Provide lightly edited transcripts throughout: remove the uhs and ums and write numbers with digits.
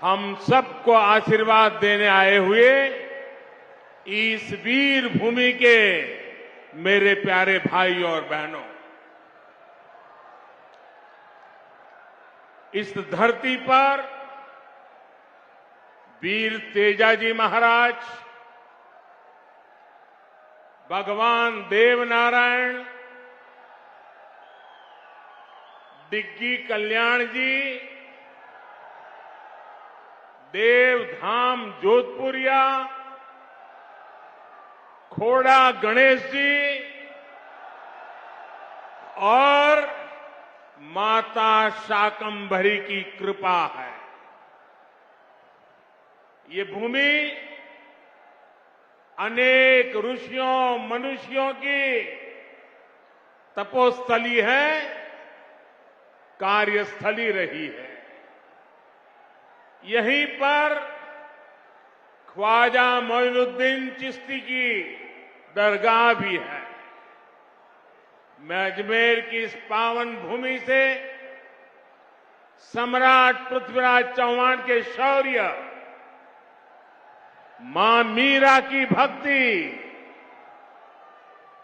हम सबको आशीर्वाद देने आए हुए इस वीर भूमि के मेरे प्यारे भाई और बहनों, इस धरती पर वीर तेजाजी महाराज, भगवान देवनारायण, डिग्गी कल्याण जी, देवधाम जोधपुरिया, खोड़ा गणेश जी और माता शाकंभरी की कृपा है। ये भूमि अनेक ऋषियों मनुष्यों की तपोस्थली है, कार्यस्थली रही है। यहीं पर ख्वाजा मोइनुद्दीन चिश्ती की दरगाह भी है। मैं अजमेर की इस पावन भूमि से सम्राट पृथ्वीराज चौहान के शौर्य, मां मीरा की भक्ति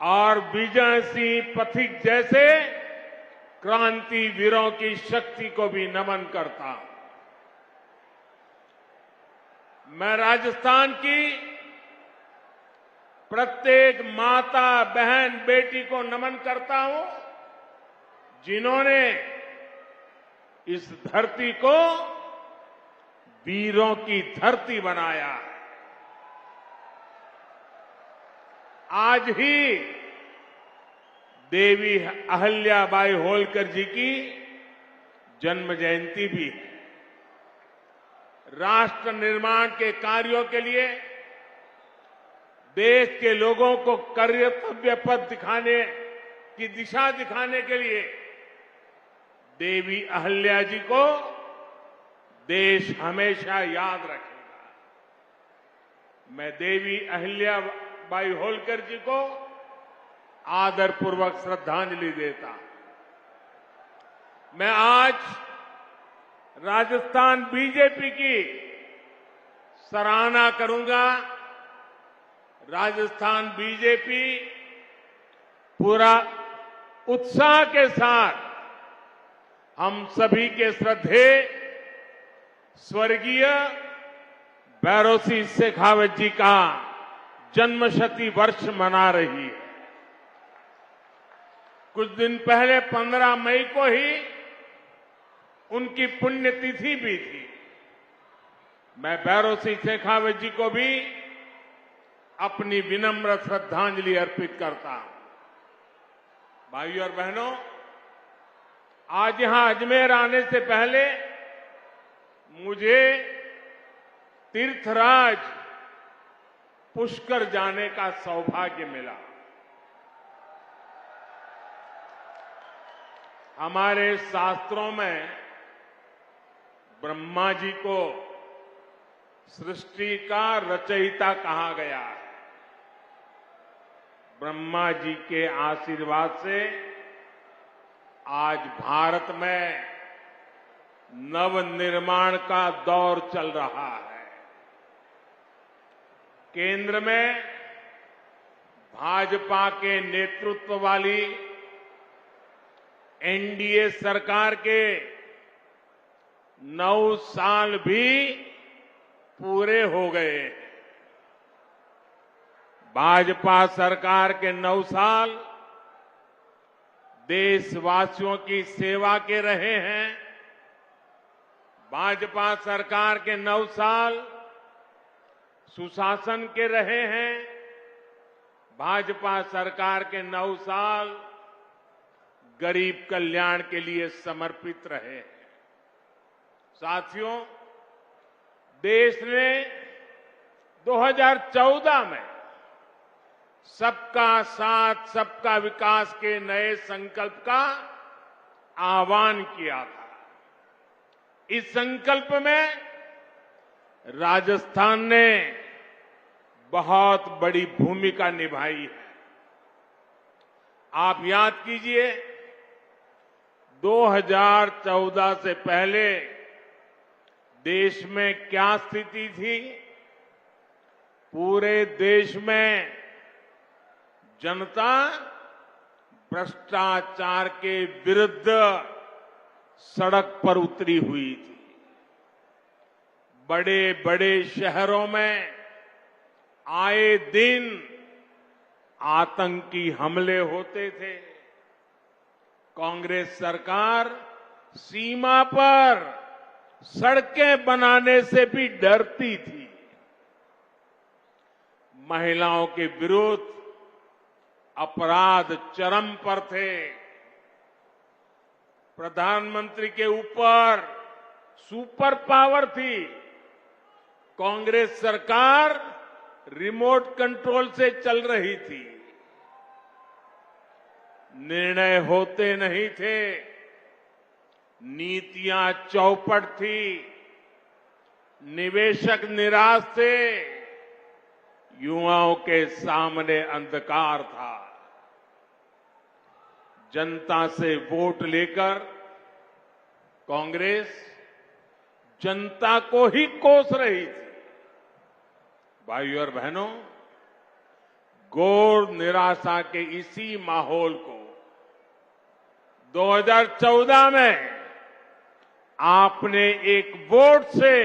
और विजय सिंह पथिक जैसे क्रांति वीरों की शक्ति को भी नमन करता हूं। मैं राजस्थान की प्रत्येक माता, बहन, बेटी को नमन करता हूं, जिन्होंने इस धरती को वीरों की धरती बनाया। आज ही देवी अहिल्याबाई होलकर जी की जन्म जयंती भी है। राष्ट्र निर्माण के कार्यों के लिए देश के लोगों को कर्तव्य पथ दिखाने की दिशा दिखाने के लिए देवी अहिल्या जी को देश हमेशा याद रखेगा। मैं देवी अहिल्याबाई होलकर जी को आदरपूर्वक श्रद्धांजलि देता हूं। मैं आज राजस्थान बीजेपी की सराहना करूंगा। राजस्थान बीजेपी पूरा उत्साह के साथ हम सभी के श्रद्धेय स्वर्गीय भैरों सिंह शेखावत जी का जन्मशती वर्ष मना रही है। कुछ दिन पहले 15 मई को ही उनकी पुण्यतिथि भी थी। मैं भैरों सिंह शेखावत जी को भी अपनी विनम्र श्रद्धांजलि अर्पित करता हूं। भाइयों और बहनों, आज यहां अजमेर आने से पहले मुझे तीर्थराज पुष्कर जाने का सौभाग्य मिला। हमारे शास्त्रों में ब्रह्मा जी को सृष्टि का रचयिता कहा गया है। ब्रह्मा जी के आशीर्वाद से आज भारत में नवनिर्माण का दौर चल रहा है। केंद्र में भाजपा के नेतृत्व वाली एनडीए सरकार के 9 साल भी पूरे हो गए। भाजपा सरकार के 9 साल देशवासियों की सेवा के रहे हैं। भाजपा सरकार के 9 साल सुशासन के रहे हैं। भाजपा सरकार के 9 साल गरीब कल्याण के लिए समर्पित रहे हैं। साथियों, देश ने 2014 में सबका साथ सबका विकास के नए संकल्प का आह्वान किया था। इस संकल्प में राजस्थान ने बहुत बड़ी भूमिका निभाई है। आप याद कीजिए, 2014 से पहले देश में क्या स्थिति थी, पूरे देश में जनता भ्रष्टाचार के विरुद्ध सड़क पर उतरी हुई थी। बड़े बड़े शहरों में आए दिन आतंकी हमले होते थे। कांग्रेस सरकार सीमा पर सड़कें बनाने से भी डरती थी। महिलाओं के विरुद्ध अपराध चरम पर थे। प्रधानमंत्री के ऊपर सुपर पावर थी। कांग्रेस सरकार रिमोट कंट्रोल से चल रही थी। निर्णय होते नहीं थे, नीतियां चौपट थी, निवेशक निराश थे, युवाओं के सामने अंधकार था। जनता से वोट लेकर कांग्रेस जनता को ही कोस रही थी। भाइयों और बहनों, घोर निराशा के इसी माहौल को 2014 में आपने एक वोट से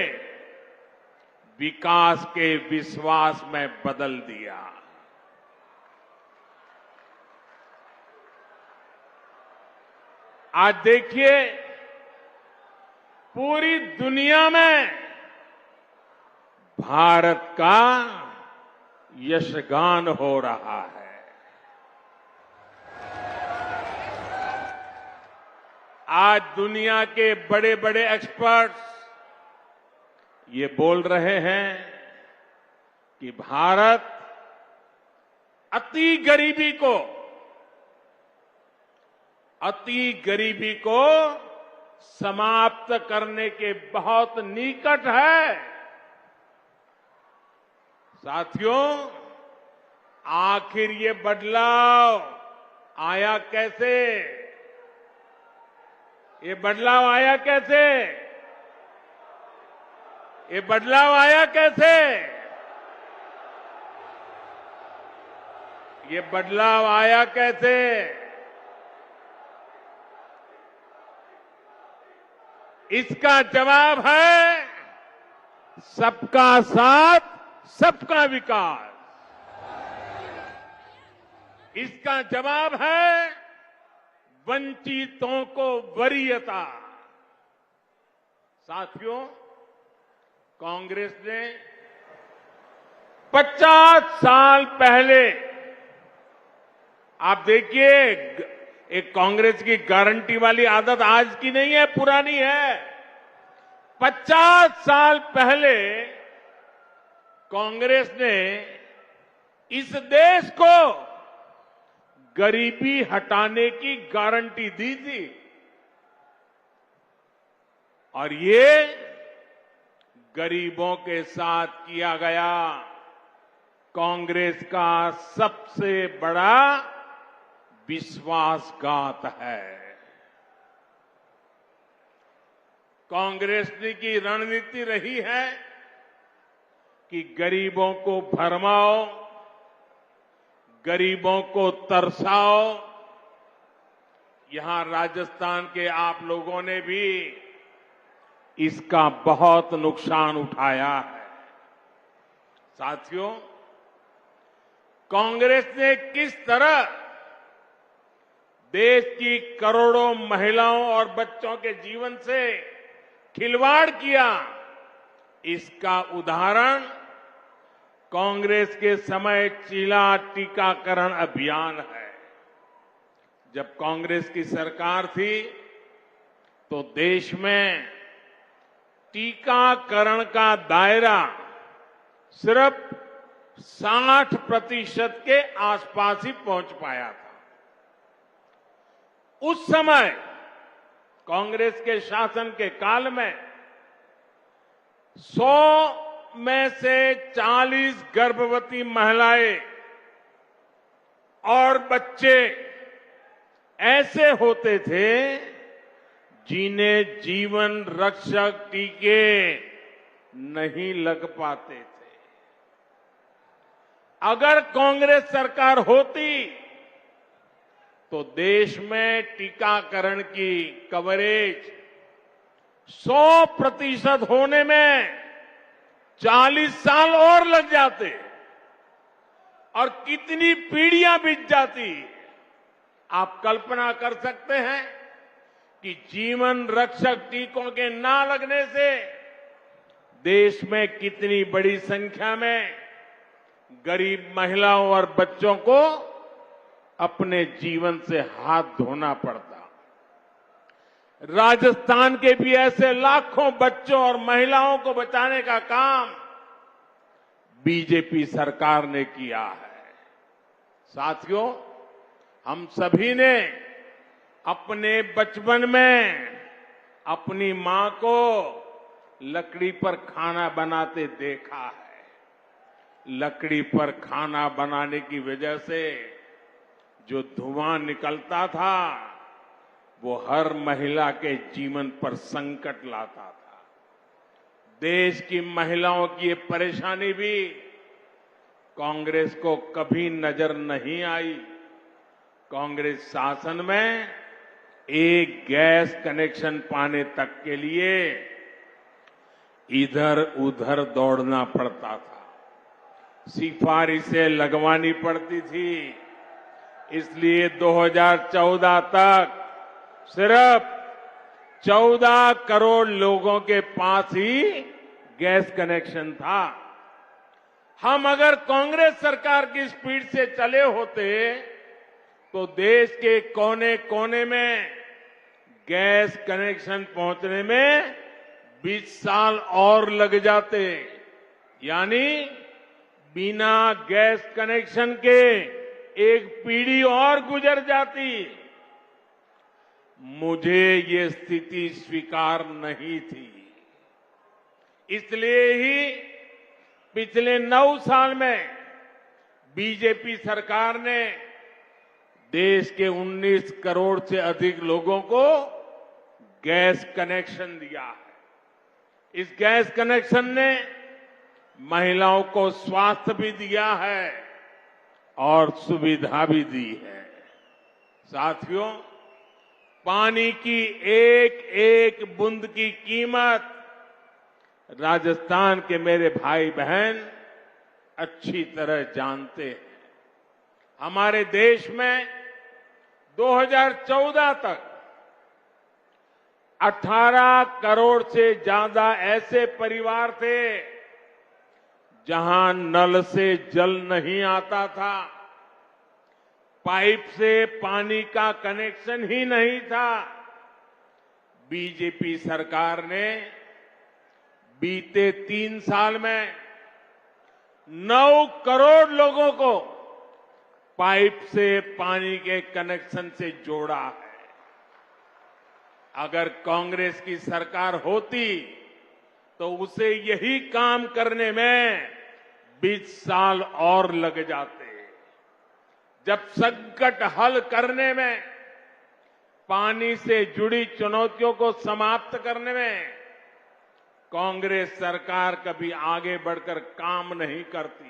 विकास के विश्वास में बदल दिया। आज देखिए, पूरी दुनिया में भारत का यशगान हो रहा है। आज दुनिया के बड़े बड़े एक्सपर्ट्स ये बोल रहे हैं कि भारत अति गरीबी को समाप्त करने के बहुत निकट है। साथियों, आखिर ये बदलाव आया कैसे? ये बदलाव आया कैसे? ये बदलाव आया कैसे? ये बदलाव आया कैसे? इसका जवाब है सबका साथ, सबका विकास। इसका जवाब है वंचितों को वरीयता। साथियों, कांग्रेस ने 50 साल पहले, आप देखिए, एक कांग्रेस की गारंटी वाली आदत आज की नहीं है, पुरानी है। 50 साल पहले कांग्रेस ने इस देश को गरीबी हटाने की गारंटी दी थी, और ये गरीबों के साथ किया गया कांग्रेस का सबसे बड़ा विश्वासघात है। कांग्रेस की रणनीति रही है कि गरीबों को भरमाओ, गरीबों को तरसाओ। यहां राजस्थान के आप लोगों ने भी इसका बहुत नुकसान उठाया है। साथियों, कांग्रेस ने किस तरह देश की करोड़ों महिलाओं और बच्चों के जीवन से खिलवाड़ किया, इसका उदाहरण कांग्रेस के समय चीला टीकाकरण अभियान है। जब कांग्रेस की सरकार थी तो देश में टीकाकरण का दायरा सिर्फ 60% के आसपास ही पहुंच पाया था। उस समय कांग्रेस के शासन के काल में 100 में से 40 गर्भवती महिलाएं और बच्चे ऐसे होते थे जिन्हें जीवन रक्षक टीके नहीं लग पाते थे। अगर कांग्रेस सरकार होती तो देश में टीकाकरण की कवरेज 100% होने में 40 साल और लग जाते और कितनी पीढ़ियां बीत जाती। आप कल्पना कर सकते हैं कि जीवन रक्षक टीकों के ना लगने से देश में कितनी बड़ी संख्या में गरीब महिलाओं और बच्चों को अपने जीवन से हाथ धोना पड़ता। राजस्थान के भी ऐसे लाखों बच्चों और महिलाओं को बचाने का काम बीजेपी सरकार ने किया है। साथियों, हम सभी ने अपने बचपन में अपनी मां को लकड़ी पर खाना बनाते देखा है। लकड़ी पर खाना बनाने की वजह से जो धुआं निकलता था वो हर महिला के जीवन पर संकट लाता था। देश की महिलाओं की ये परेशानी भी कांग्रेस को कभी नजर नहीं आई। कांग्रेस शासन में एक गैस कनेक्शन पाने तक के लिए इधर उधर दौड़ना पड़ता था, सिफारिशें लगवानी पड़ती थी। इसलिए 2014 तक सिर्फ 14 करोड़ लोगों के पास ही गैस कनेक्शन था। हम अगर कांग्रेस सरकार की स्पीड से चले होते तो देश के कोने कोने में गैस कनेक्शन पहुंचने में 20 साल और लग जाते। यानी बिना गैस कनेक्शन के एक पीढ़ी और गुजर जाती। मुझे ये स्थिति स्वीकार नहीं थी। इसलिए ही पिछले 9 साल में बीजेपी सरकार ने देश के 19 करोड़ से अधिक लोगों को गैस कनेक्शन दिया है। इस गैस कनेक्शन ने महिलाओं को स्वास्थ्य भी दिया है और सुविधा भी दी है। साथियों, पानी की एक एक बूंद की कीमत राजस्थान के मेरे भाई बहन अच्छी तरह जानते हैं। हमारे देश में 2014 तक 18 करोड़ से ज्यादा ऐसे परिवार थे जहां नल से जल नहीं आता था, पाइप से पानी का कनेक्शन ही नहीं था। बीजेपी सरकार ने बीते 3 साल में 9 करोड़ लोगों को पाइप से पानी के कनेक्शन से जोड़ा है। अगर कांग्रेस की सरकार होती तो उसे यही काम करने में 20 साल और लग जाते। जब संकट हल करने में, पानी से जुड़ी चुनौतियों को समाप्त करने में कांग्रेस सरकार कभी आगे बढ़कर काम नहीं करती।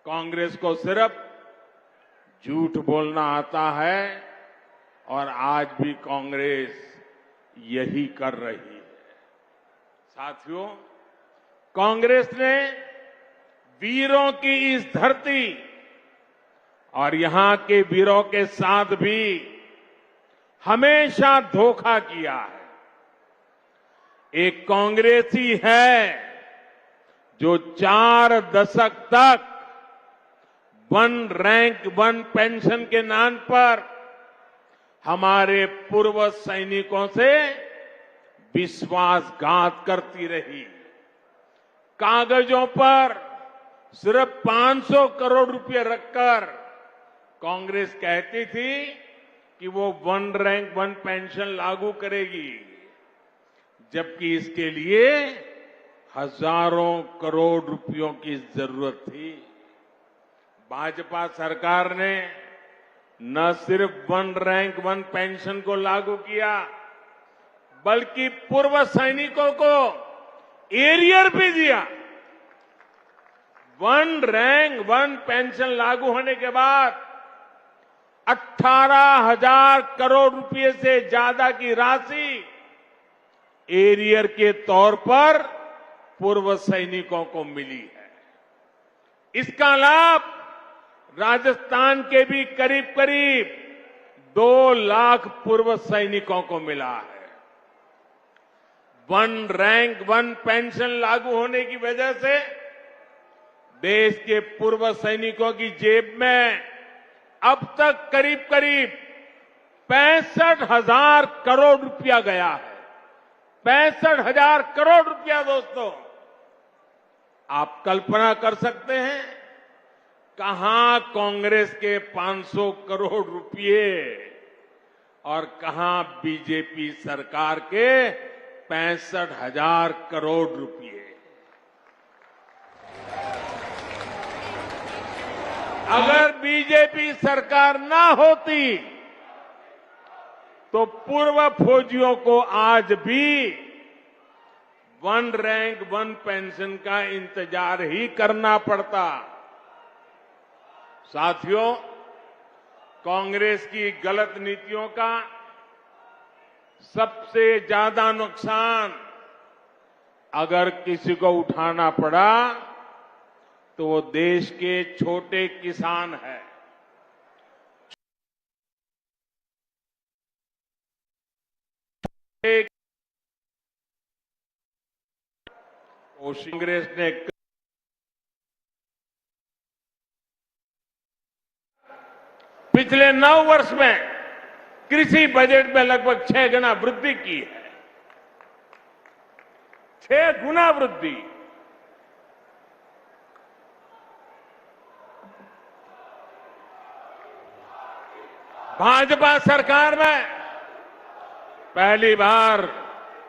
कांग्रेस को सिर्फ झूठ बोलना आता है और आज भी कांग्रेस यही कर रही है। साथियों, कांग्रेस ने वीरों की इस धरती और यहां के वीरों के साथ भी हमेशा धोखा किया है। एक कांग्रेसी है जो 4 दशक तक 1 रैंक 1 पेंशन के नाम पर हमारे पूर्व सैनिकों से विश्वासघात करती रही। कागजों पर सिर्फ 500 करोड़ रुपए रखकर कांग्रेस कहती थी कि वो 1 रैंक 1 पेंशन लागू करेगी, जबकि इसके लिए हजारों करोड़ रुपयों की जरूरत थी। भाजपा सरकार ने न सिर्फ 1 रैंक 1 पेंशन को लागू किया, बल्कि पूर्व सैनिकों को एरियर भी दिया। वन रैंक वन पेंशन लागू होने के बाद 18,000 करोड़ रुपए से ज्यादा की राशि एरियर के तौर पर पूर्व सैनिकों को मिली है। इसका लाभ राजस्थान के भी करीब करीब 2 लाख पूर्व सैनिकों को मिला है। वन रैंक वन पेंशन लागू होने की वजह से देश के पूर्व सैनिकों की जेब में अब तक करीब करीब 65,000 करोड़ रुपया गया है। 65,000 करोड़ रुपया दोस्तों, आप कल्पना कर सकते हैं कहां कांग्रेस के 500 करोड़ रुपए और कहां बीजेपी सरकार के 65,000 करोड़ रुपए। अगर बीजेपी सरकार ना होती तो पूर्व फौजियों को आज भी वन रैंक वन पेंशन का इंतजार ही करना पड़ता। साथियों, कांग्रेस की गलत नीतियों का सबसे ज्यादा नुकसान अगर किसी को उठाना पड़ा तो वो देश के छोटे किसान हैं। कांग्रेस ने पिछले 9 वर्ष में कृषि बजट में लगभग 6 गुना वृद्धि की है। 6 गुना वृद्धि। भाजपा सरकार में पहली बार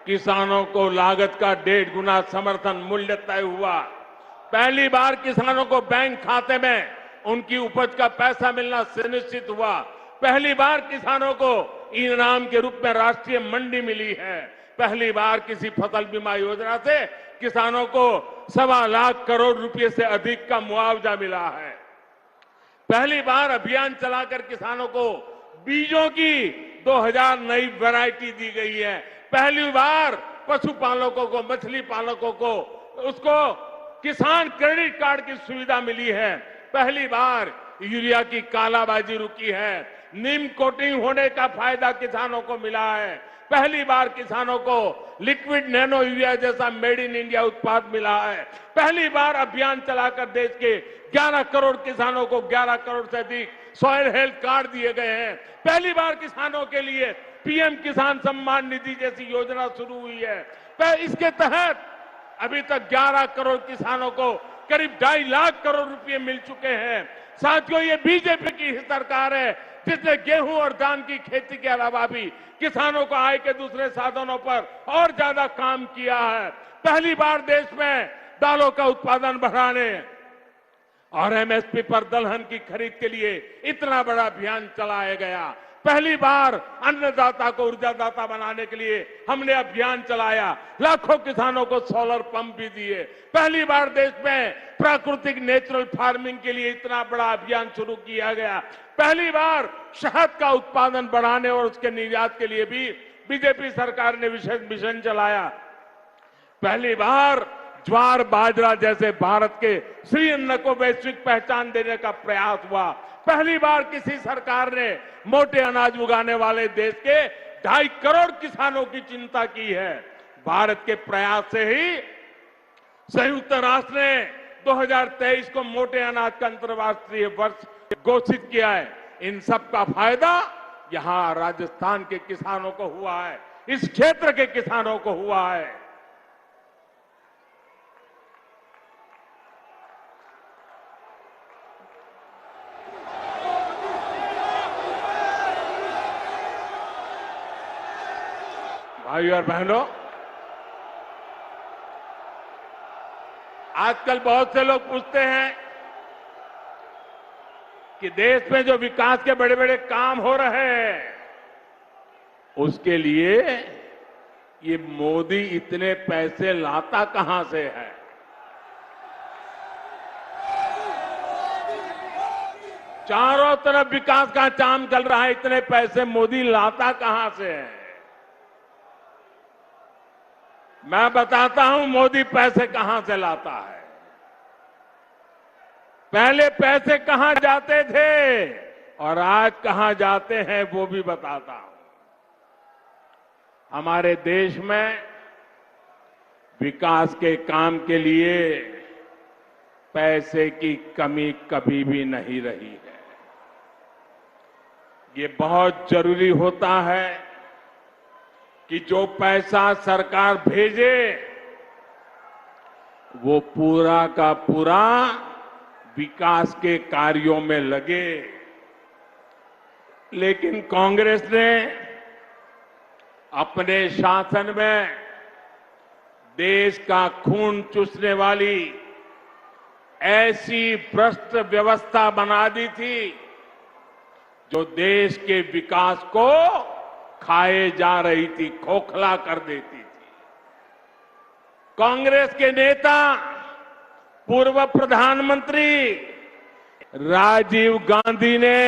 किसानों को लागत का 1.5 गुना समर्थन मूल्य तय हुआ। पहली बार किसानों को बैंक खाते में उनकी उपज का पैसा मिलना सुनिश्चित हुआ। पहली बार किसानों को इनाम के रूप में राष्ट्रीय मंडी मिली है। पहली बार किसी फसल बीमा योजना से किसानों को 1.25 लाख करोड़ रुपए से अधिक का मुआवजा मिला है। पहली बार अभियान चलाकर किसानों को बीजों की 2000 नई वैरायटी दी गई है। पहली बार पशुपालकों को, मछली पालकों को उसको किसान क्रेडिट कार्ड की सुविधा मिली है। पहली बार यूरिया की कालाबाजी रुकी है। नीम कोटिंग होने का फायदा किसानों को मिला है। पहली बार किसानों को लिक्विड नैनो यूरिया जैसा मेड इन इंडिया उत्पाद मिला है। पहली बार अभियान चलाकर देश के 11 करोड़ किसानों को 11 करोड़ से अधिक सॉइल हेल्थ कार्ड दिए गए हैं। पहली बार किसानों के लिए पीएम किसान सम्मान निधि जैसी योजना शुरू हुई है। इसके तहत अभी तक 11 करोड़ किसानों को करीब 2.5 लाख करोड़ रुपए मिल चुके हैं। साथियों, ये बीजेपी की सरकार है जिसने गेहूं और धान की खेती के अलावा भी किसानों को आय के दूसरे साधनों पर और ज्यादा काम किया है। पहली बार देश में दालों का उत्पादन बढ़ाने और एमएसपी पर दलहन की खरीद के लिए इतना बड़ा अभियान चलाया गया। पहली बार अन्नदाता को ऊर्जादाता बनाने के लिए हमने अभियान चलाया। लाखों किसानों को सोलर पंप भी दिए। पहली बार देश में प्राकृतिक नेचुरल फार्मिंग के लिए इतना बड़ा अभियान शुरू किया गया। पहली बार शहद का उत्पादन बढ़ाने और उसके निर्यात के लिए भी बीजेपी सरकार ने विशेष मिशन चलाया। पहली बार ज्वार बाजरा जैसे भारत के श्री अन्न को वैश्विक पहचान देने का प्रयास हुआ। पहली बार किसी सरकार ने मोटे अनाज उगाने वाले देश के 2.5 करोड़ किसानों की चिंता की है। भारत के प्रयास से ही संयुक्त राष्ट्र ने 2023 को मोटे अनाज का अंतर्राष्ट्रीय वर्ष घोषित किया है। इन सब का फायदा यहां राजस्थान के किसानों को हुआ है, इस क्षेत्र के किसानों को हुआ है। भाइयों और बहनों, आजकल बहुत से लोग पूछते हैं कि देश में जो विकास के बड़े बड़े काम हो रहे हैं उसके लिए ये मोदी इतने पैसे लाता कहां से है? चारों तरफ विकास का चाम चल रहा है, इतने पैसे मोदी लाता कहां से है? मैं बताता हूं मोदी पैसे कहां से लाता है। पहले पैसे कहां जाते थे और आज कहां जाते हैं वो भी बताता हूं। हमारे देश में विकास के काम के लिए पैसे की कमी कभी भी नहीं रही है। ये बहुत जरूरी होता है कि जो पैसा सरकार भेजे वो पूरा का पूरा विकास के कार्यों में लगे। लेकिन कांग्रेस ने अपने शासन में देश का खून चूसने वाली ऐसी भ्रष्ट व्यवस्था बना दी थी जो देश के विकास को खाए जा रही थी, खोखला कर देती थी। कांग्रेस के नेता पूर्व प्रधानमंत्री राजीव गांधी ने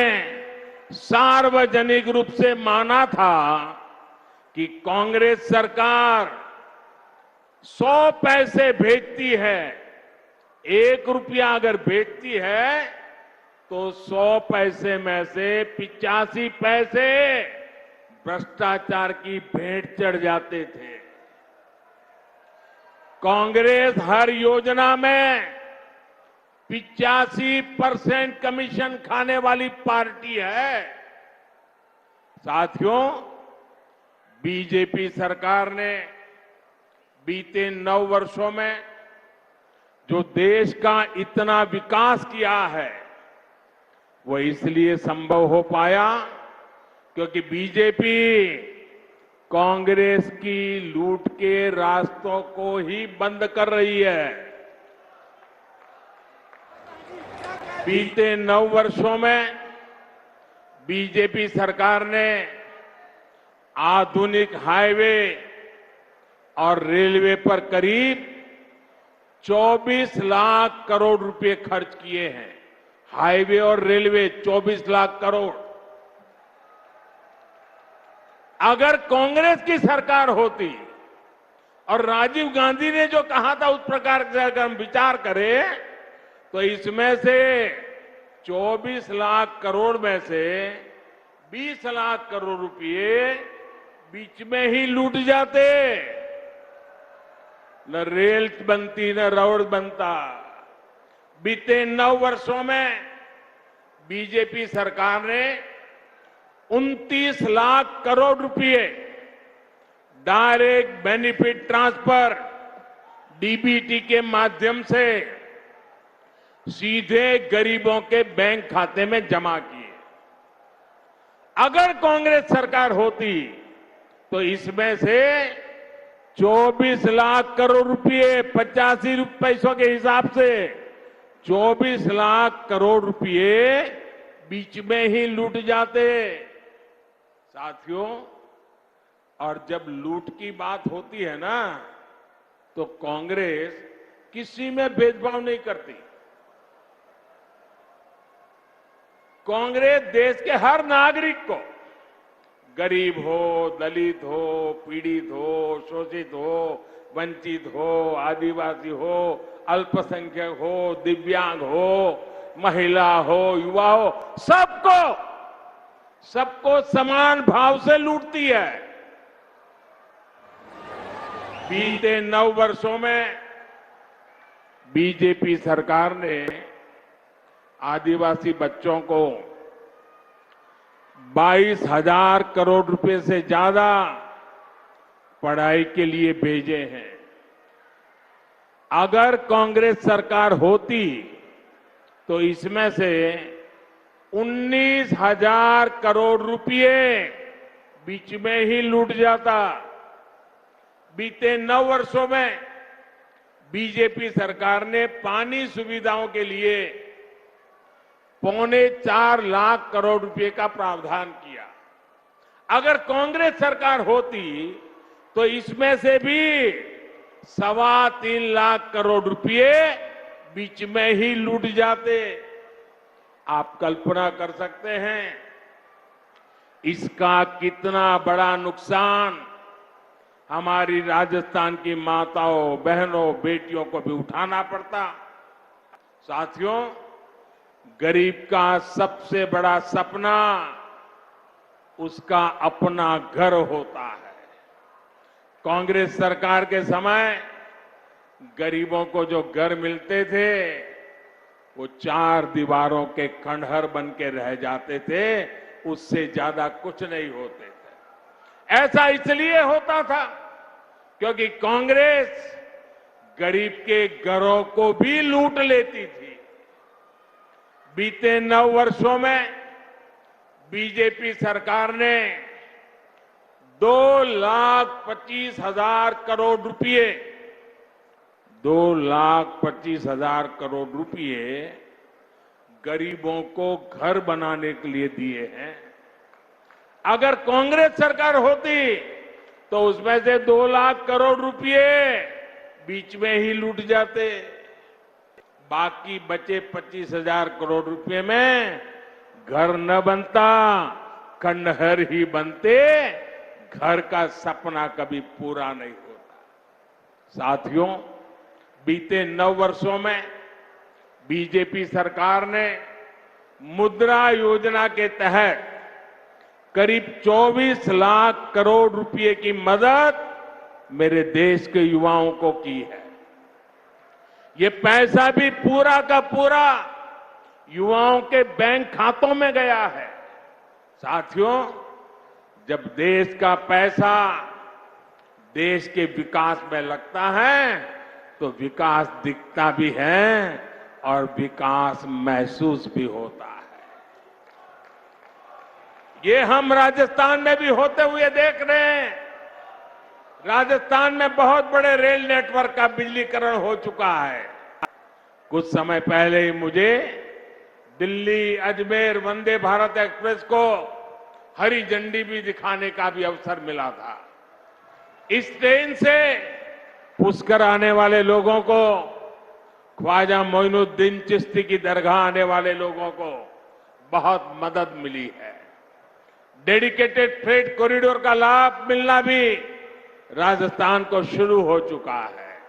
सार्वजनिक रूप से माना था कि कांग्रेस सरकार 100 पैसे भेजती है, 1 रुपया अगर भेजती है तो 100 पैसे में से 85 पैसे भ्रष्टाचार की भेंट चढ़ जाते थे। कांग्रेस हर योजना में 85% कमीशन खाने वाली पार्टी है। साथियों, बीजेपी सरकार ने बीते 9 वर्षों में जो देश का इतना विकास किया है वो इसलिए संभव हो पाया क्योंकि बीजेपी कांग्रेस की लूट के रास्तों को ही बंद कर रही है। बीते 9 वर्षों में बीजेपी सरकार ने आधुनिक हाईवे और रेलवे पर करीब 24 लाख करोड़ रुपए खर्च किए हैं। हाईवे और रेलवे 24 लाख करोड़। अगर कांग्रेस की सरकार होती और राजीव गांधी ने जो कहा था उस प्रकार से अगर हम विचार करें तो इसमें से 24 लाख करोड़ में से 20 लाख करोड़ रुपए बीच में ही लूट जाते। न रेल बनती न रोड बनता। बीते 9 वर्षों में बीजेपी सरकार ने 29 लाख करोड़ रुपए डायरेक्ट बेनिफिट ट्रांसफर डीबीटी के माध्यम से सीधे गरीबों के बैंक खाते में जमा किए। अगर कांग्रेस सरकार होती तो इसमें से 24 लाख करोड़ रुपए 85 पैसों के हिसाब से 24 लाख करोड़ रुपए बीच में ही लूट जाते। साथियों, और जब लूट की बात होती है ना तो कांग्रेस किसी में भेदभाव नहीं करती। कांग्रेस देश के हर नागरिक को, गरीब हो, दलित हो, पीड़ित हो, शोषित हो, वंचित हो, आदिवासी हो, अल्पसंख्यक हो, दिव्यांग हो, महिला हो, युवा हो, सबको समान भाव से लूटती है। बीते 9 वर्षों में बीजेपी सरकार ने आदिवासी बच्चों को 22,000 करोड़ रुपए से ज्यादा पढ़ाई के लिए भेजे हैं। अगर कांग्रेस सरकार होती तो इसमें से 19,000 करोड़ रुपए बीच में ही लूट जाता। बीते 9 वर्षों में बीजेपी सरकार ने पानी सुविधाओं के लिए 4.25 लाख करोड़ रुपए का प्रावधान किया। अगर कांग्रेस सरकार होती तो इसमें से भी 3.25 लाख करोड़ रुपए बीच में ही लूट जाते। आप कल्पना कर सकते हैं इसका कितना बड़ा नुकसान हमारी राजस्थान की माताओं, बहनों, बेटियों को भी उठाना पड़ता। साथियों, गरीब का सबसे बड़ा सपना उसका अपना घर होता है। कांग्रेस सरकार के समय गरीबों को जो घर मिलते थे वो 4 दीवारों के खंडहर बन के रह जाते थे, उससे ज्यादा कुछ नहीं होते थे। ऐसा इसलिए होता था क्योंकि कांग्रेस गरीब के घरों को भी लूट लेती थी। बीते 9 वर्षों में बीजेपी सरकार ने 2,25,000 करोड़ रुपए 2,25,000 करोड़ रुपए गरीबों को घर बनाने के लिए दिए हैं। अगर कांग्रेस सरकार होती तो उसमें से 2 लाख करोड़ रुपए बीच में ही लूट जाते। बाकी बचे 25,000 करोड़ रुपए में घर न बनता, खंडहर ही बनते, घर का सपना कभी पूरा नहीं होता। साथियों, बीते 9 वर्षों में बीजेपी सरकार ने मुद्रा योजना के तहत करीब 24 लाख करोड़ रुपए की मदद मेरे देश के युवाओं को की है। ये पैसा भी पूरा का पूरा युवाओं के बैंक खातों में गया है। साथियों, जब देश का पैसा देश के विकास में लगता है तो विकास दिखता भी है और विकास महसूस भी होता है। ये हम राजस्थान में भी होते हुए देख रहे हैं। राजस्थान में बहुत बड़े रेल नेटवर्क का बिजलीकरण हो चुका है। कुछ समय पहले ही मुझे दिल्ली अजमेर वंदे भारत एक्सप्रेस को हरी झंडी भी दिखाने का भी अवसर मिला था। इस ट्रेन से पुष्कर आने वाले लोगों को, ख्वाजा मोइनुद्दीन चिश्ती की दरगाह आने वाले लोगों को बहुत मदद मिली है। डेडिकेटेड फ्रेट कॉरिडोर का लाभ मिलना भी राजस्थान को शुरू हो चुका है।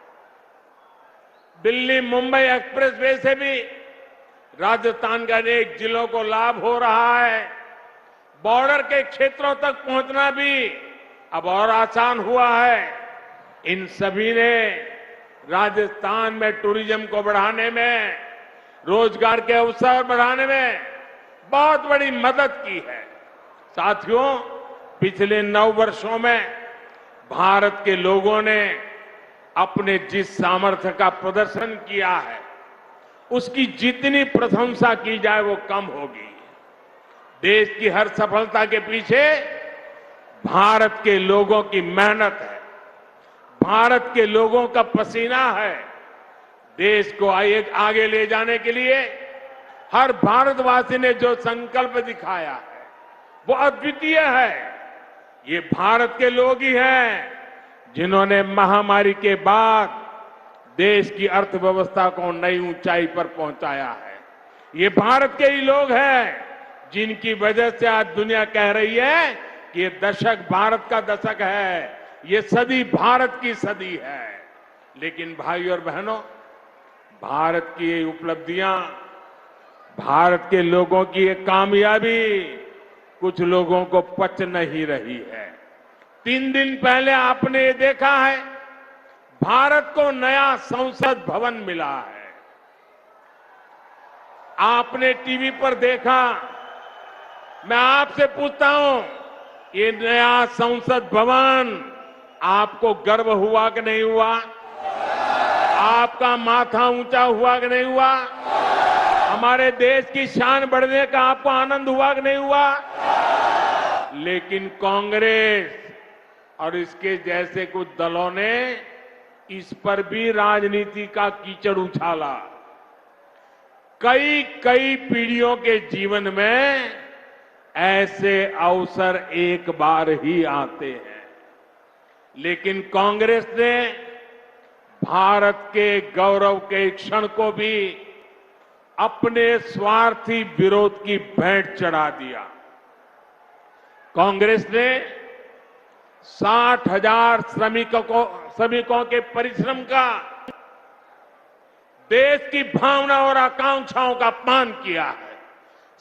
दिल्ली मुंबई एक्सप्रेसवे से भी राजस्थान के अनेक जिलों को लाभ हो रहा है। बॉर्डर के क्षेत्रों तक पहुंचना भी अब और आसान हुआ है। इन सभी ने राजस्थान में टूरिज्म को बढ़ाने में, रोजगार के अवसर बढ़ाने में बहुत बड़ी मदद की है। साथियों, पिछले 9 वर्षों में भारत के लोगों ने अपने जिस सामर्थ्य का प्रदर्शन किया है उसकी जितनी प्रशंसा की जाए वो कम होगी। देश की हर सफलता के पीछे भारत के लोगों की मेहनत है, भारत के लोगों का पसीना है। देश को आगे ले जाने के लिए हर भारतवासी ने जो संकल्प दिखाया है वो अद्वितीय है। ये भारत के लोग ही हैं जिन्होंने महामारी के बाद देश की अर्थव्यवस्था को नई ऊंचाई पर पहुंचाया है। ये भारत के ही लोग हैं जिनकी वजह से आज दुनिया कह रही है कि ये दशक भारत का दशक है, ये सदी भारत की सदी है। लेकिन भाई और बहनों, भारत की ये उपलब्धियां, भारत के लोगों की ये कामयाबी कुछ लोगों को पच नहीं रही है। 3 दिन पहले आपने ये देखा है, भारत को नया संसद भवन मिला है। आपने टीवी पर देखा। मैं आपसे पूछता हूं, ये नया संसद भवन आपको गर्व हुआ कि नहीं हुआ? आपका माथा ऊंचा हुआ कि नहीं हुआ? हमारे देश की शान बढ़ने का आपको आनंद हुआ कि नहीं हुआ? लेकिन कांग्रेस और इसके जैसे कुछ दलों ने इस पर भी राजनीति का कीचड़ उछाला। कई पीढ़ियों के जीवन में ऐसे अवसर एक बार ही आते हैं, लेकिन कांग्रेस ने भारत के गौरव के क्षण को भी अपने स्वार्थी विरोध की भेंट चढ़ा दिया। कांग्रेस ने 60,000 श्रमिकों के परिश्रम का, देश की भावना और आकांक्षाओं का अपमान किया है।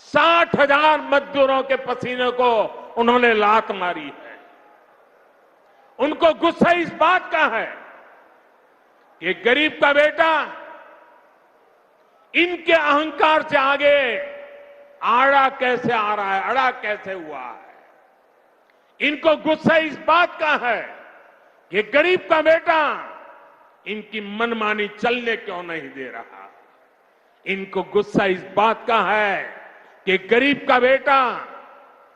60,000 मजदूरों के पसीने को उन्होंने लात मारी है। उनको गुस्सा इस बात का है कि गरीब का बेटा इनके अहंकार से आगे आड़ा कैसे आ रहा है, अड़ा कैसे हुआ है। इनको गुस्सा इस बात का है कि गरीब का बेटा इनकी मनमानी चलने क्यों नहीं दे रहा। इनको गुस्सा इस बात का है कि गरीब का बेटा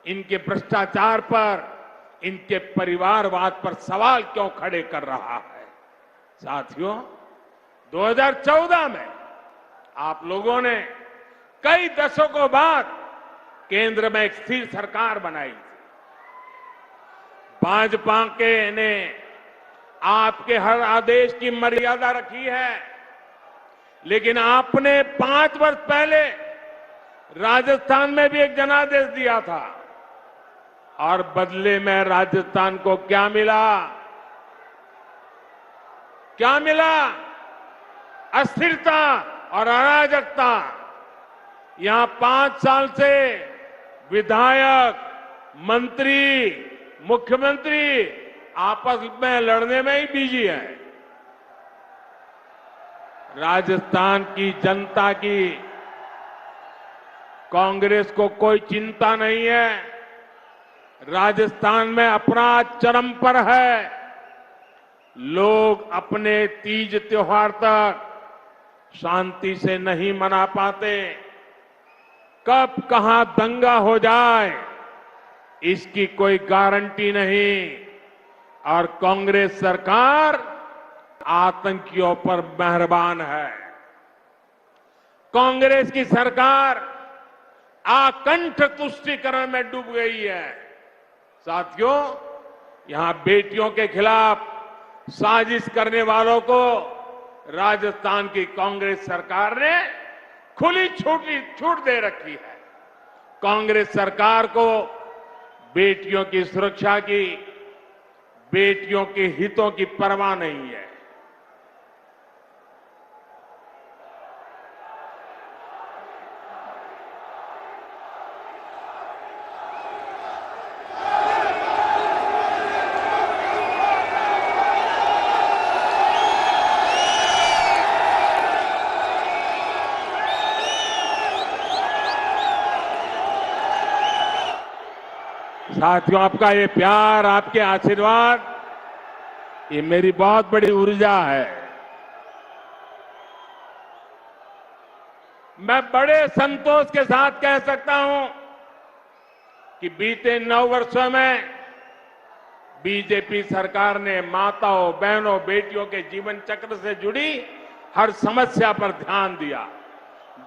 इनके भ्रष्टाचार पर, इनके परिवारवाद पर सवाल क्यों खड़े कर रहा है। साथियों, 2014 में आप लोगों ने कई दशकों बाद केंद्र में एक स्थिर सरकार बनाई। भाजपा के ने आपके हर आदेश की मर्यादा रखी है, लेकिन आपने 5 वर्ष पहले राजस्थान में भी एक जनादेश दिया था और बदले में राजस्थान को क्या मिला? क्या मिला? अस्थिरता और अराजकता। यहां 5 साल से विधायक, मंत्री, मुख्यमंत्री आपस में लड़ने में ही बिजी है। राजस्थान की जनता की कांग्रेस को कोई चिंता नहीं है। राजस्थान में अपराध चरम पर है। लोग अपने तीज त्योहार तक शांति से नहीं मना पाते। कब कहां दंगा हो जाए इसकी कोई गारंटी नहीं। और कांग्रेस सरकार आतंकियों पर मेहरबान है। कांग्रेस की सरकार आकंठ तुष्टीकरण में डूब गई है। साथियों, यहां बेटियों के खिलाफ साजिश करने वालों को राजस्थान की कांग्रेस सरकार ने खुली छूट दे रखी है। कांग्रेस सरकार को बेटियों की सुरक्षा की, बेटियों के हितों की परवाह नहीं है। साथियों, आपका ये प्यार, आपके आशीर्वाद, ये मेरी बहुत बड़ी ऊर्जा है। मैं बड़े संतोष के साथ कह सकता हूं कि बीते 9 वर्षों में बीजेपी सरकार ने माताओं, बहनों, बेटियों के जीवन चक्र से जुड़ी हर समस्या पर ध्यान दिया।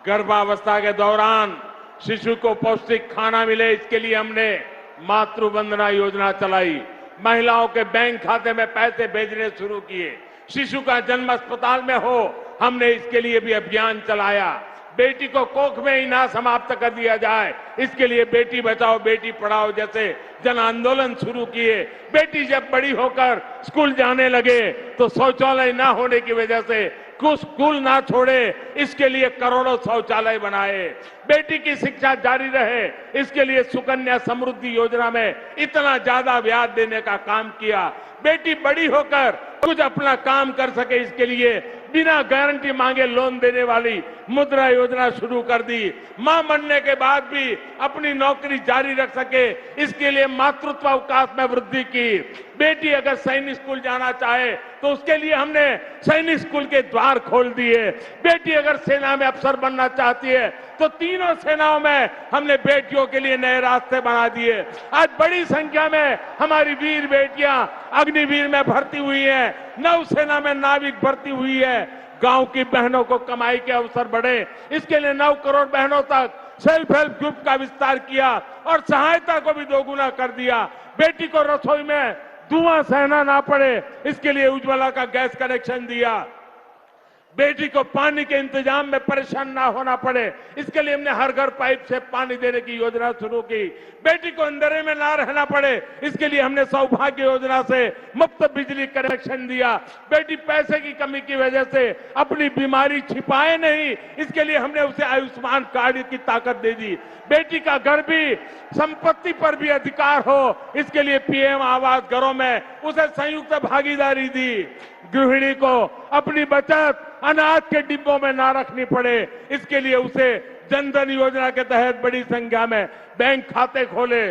गर्भावस्था के दौरान शिशु को पौष्टिक खाना मिले, इसके लिए हमने मातृ वंदना योजना चलाई। महिलाओं के बैंक खाते में पैसे भेजने शुरू किए। शिशु का जन्म अस्पताल में हो, हमने इसके लिए भी अभियान चलाया। बेटी को कोख में ही ना समाप्त कर दिया जाए, इसके लिए बेटी बचाओ बेटी पढ़ाओ जैसे जन आंदोलन शुरू किए। बेटी जब बड़ी होकर स्कूल जाने लगे तो शौचालय ना होने की वजह से कुछ स्कूल ना छोड़े, इसके लिए करोड़ों शौचालय बनाए। बेटी की शिक्षा जारी रहे, इसके लिए सुकन्या समृद्धि योजना में इतना ज्यादा ब्याज देने का काम किया। बेटी बड़ी होकर कुछ अपना काम कर सके, इसके लिए बिना गारंटी मांगे लोन देने वाली मुद्रा योजना शुरू कर दी। मां बनने के बाद भी अपनी नौकरी जारी रख सके, इसके लिए मातृत्व अवकाश में वृद्धि की। बेटी अगर सैनिक स्कूल जाना चाहे तो उसके लिए हमने सैनिक स्कूल के द्वार खोल दिए। बेटी अगर सेना में अफसर बनना चाहती है तो तीनों सेनाओं में हमने बेटियों के लिए नए रास्ते बना दिए। आज बड़ी संख्या में हमारी वीर बेटियां अग्निवीर में भर्ती हुई हैं, नौसेना में नाविक भर्ती हुई है। गांव की बहनों को कमाई के अवसर बढ़े, इसके लिए 9 करोड़ बहनों तक सेल्फ हेल्प ग्रुप का विस्तार किया और सहायता को भी दोगुना कर दिया। बेटी को रसोई में धुआं सहना ना पड़े, इसके लिए उज्ज्वला का गैस कनेक्शन दिया। बेटी को पानी के इंतजाम में परेशान ना होना पड़े, इसके लिए हमने हर घर पाइप से पानी देने की योजना शुरू की। बेटी को अंधेरे में ना रहना पड़े, इसके लिए हमने सौभाग्य योजना से मुफ्त बिजली कनेक्शन दिया। बेटी पैसे की कमी की वजह से अपनी बीमारी छिपाए नहीं, इसके लिए हमने उसे आयुष्मान कार्ड की ताकत दे दी। बेटी का घर भी, संपत्ति पर भी अधिकार हो, इसके लिए पीएम आवास घरों में उसे संयुक्त भागीदारी दी। गृहिणी को अपनी बचत अनाज के डिब्बों में ना रखनी पड़े, इसके लिए उसे जनधन योजना के तहत बड़ी संख्या में बैंक खाते खोले।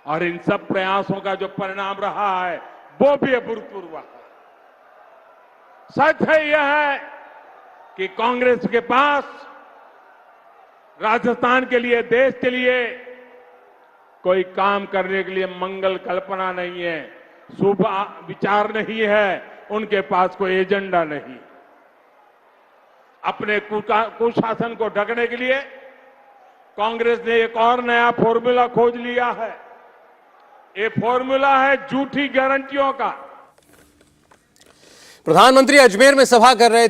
और इन सब प्रयासों का जो परिणाम रहा है वो भी अभूतपूर्व है। सच है यह है कि कांग्रेस के पास राजस्थान के लिए, देश के लिए कोई काम करने के लिए मंगल कल्पना नहीं है, शुभ विचार नहीं है, उनके पास कोई एजेंडा नहीं। अपने कुशासन को ढकने के लिए कांग्रेस ने एक और नया फॉर्मूला खोज लिया है। ये फॉर्मूला है झूठी गारंटियों का। प्रधानमंत्री अजमेर में सभा कर रहे थे।